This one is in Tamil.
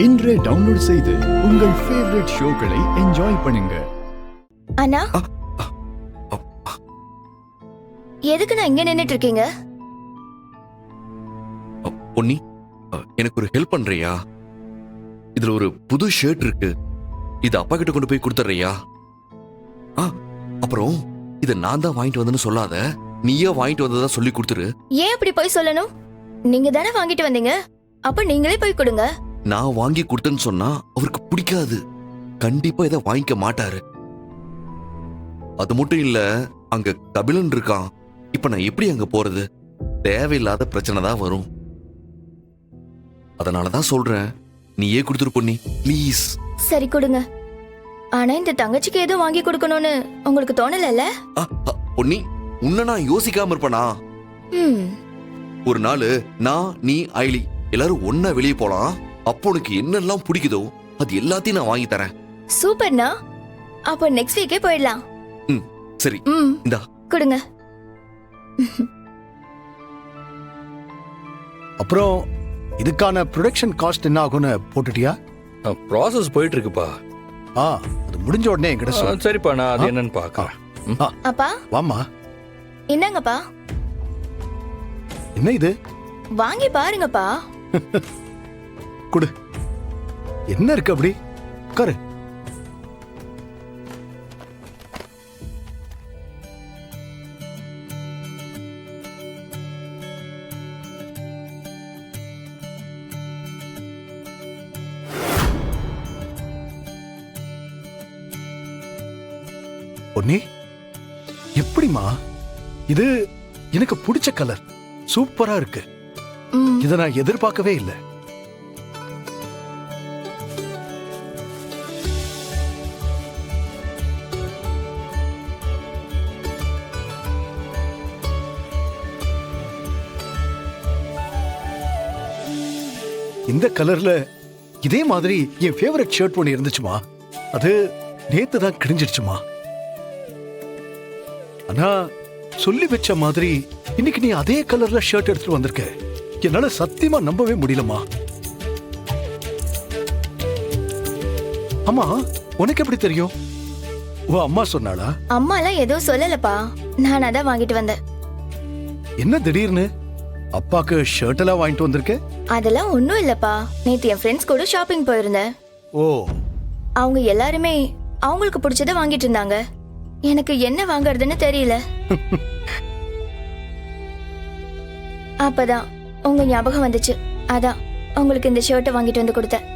இன்றே டவுன்லோட் செய்து உங்கள் ஃபேவரட் ஷோக்களை என்ஜாய் பண்ணுங்க. அண்ணா, எதுக்கு நான் இங்க நின்னுட்டு இருக்கீங்க? பொன்னி, எனக்கு ஒரு ஹெல்ப் பண்றியா? இதுல ஒரு புது ஷர்ட் இருக்கு, இது அப்பா கிட்ட கொண்டு போய் கொடுத்துறியா? அப்புறம் இத நான் தான் வாங்கிட்டு வந்தேன்னு சொல்லாத, நீயே வாங்கிட்டு வந்ததா சொல்லி கொடுத்துரு. ஏன் அப்படி போய் சொல்லணும்? நீங்க தானே வாங்கிட்டு வந்தீங்க, அப்ப நீங்களே போய் கொடுங்க. நான் வாங்கி கொடுத்தேன்னு சொன்னா அவருக்கு பிடிக்காது, கண்டிப்பா இதை வாங்கிக்க மாட்டாரு. அது மட்டும் இல்ல, அங்க கபிலன் இருக்கான். இப்ப நான் எப்படி அங்க போறது? தேவையில்லாத பிரச்சனை தான் வரும். அதனாலதான் சொல்றேன், நீயே கொடுத்துரு பொன்னி, ப்ளீஸ். சரி கொடுங்க. ஆனா இந்த தங்கச்சிக்கு ஏதோ வாங்கி கொடுக்கணும்னு உங்களுக்கு தோணலல்ல? பொன்னி, உன்ன நான் யோசிக்காம இருப்பனா? ஒரு நாள் நான், நீ, ஐலி எல்லாரும் ஒன்னா வெளியே போலாம். அப்போ உனக்கு என்னெல்லாம் பிடிக்குதோ அது எல்லாத்தையும் நான் வாங்கி தரேன். சூப்பர்ண்ணா, அப்ப நெக்ஸ்ட் வீக்கே போயிடலாம். சரி, இந்தா கொடுங்க. அப்புறம் இதுக்கான ப்ரொடக்ஷன் காஸ்ட் என்ன ஆகும்னு போட்டுட்டியா? ப்ராசஸ் போயிட்டு இருக்குப்பா. அது முடிஞ்ச உடனே என்கிட்ட சொல்லு. சரிப்பா, நான் அது என்னன்னு பார்க்கறேன். அப்பா வாமா. என்னங்கப்பா? என்ன இது? வாங்கி பாருங்கப்பா. குடு. என்ன இருக்கு அப்படி? உட்காரு. பொன்னி, எப்படிமா? இது எனக்கு பிடிச்ச கலர், சூப்பரா இருக்கு. இத நான் எதிர்பார்க்கவே இல்லை. இந்த கலர்ல இதே மாதிரி என் ஃபேவரட் ஷர்ட் ஒன்று இருந்துச்சுமா, அது நேத்து தான் கிழிஞ்சிடுச்சுமா. ஆனா சொல்லி வச்ச மாதிரி இன்னைக்கு நீ அதே கலர்ல ஷர்ட் எடுத்துட்டு வந்திருக்க. என்னால சத்தியமா நம்பவே முடியலமா. அம்மா, உனக்கு எப்படி தெரியும்? உன் அம்மா சொன்னாளா? அம்மாலாம் எதுவும் சொல்லலப்பா, நான் அதான் வாங்கிட்டு வந்தேன். என்ன திடீர்னு அப்பாக்கு ஷர்ட் எல்லாம் வாங்கிட்டு வந்திருக்க? அதெல்லாம் ஒண்ணும் இல்லப்பா, நேத்து என் ஃப்ரெண்ட்ஸ் கூட ஷாப்பிங் போயிருந்தேன். ஓ. அவங்க எல்லாருமே அவங்களுக்கு பிடிச்சத வாங்கிட்டு இருந்தாங்க. எனக்கு என்ன வாங்குறதுன்னு தெரியல. அப்பதான் உங்க ஞாபகம் வந்துச்சு, அதான் உங்களுக்கு இந்த ஷர்ட்டை வாங்கிட்டு வந்து கொடுத்தேன்.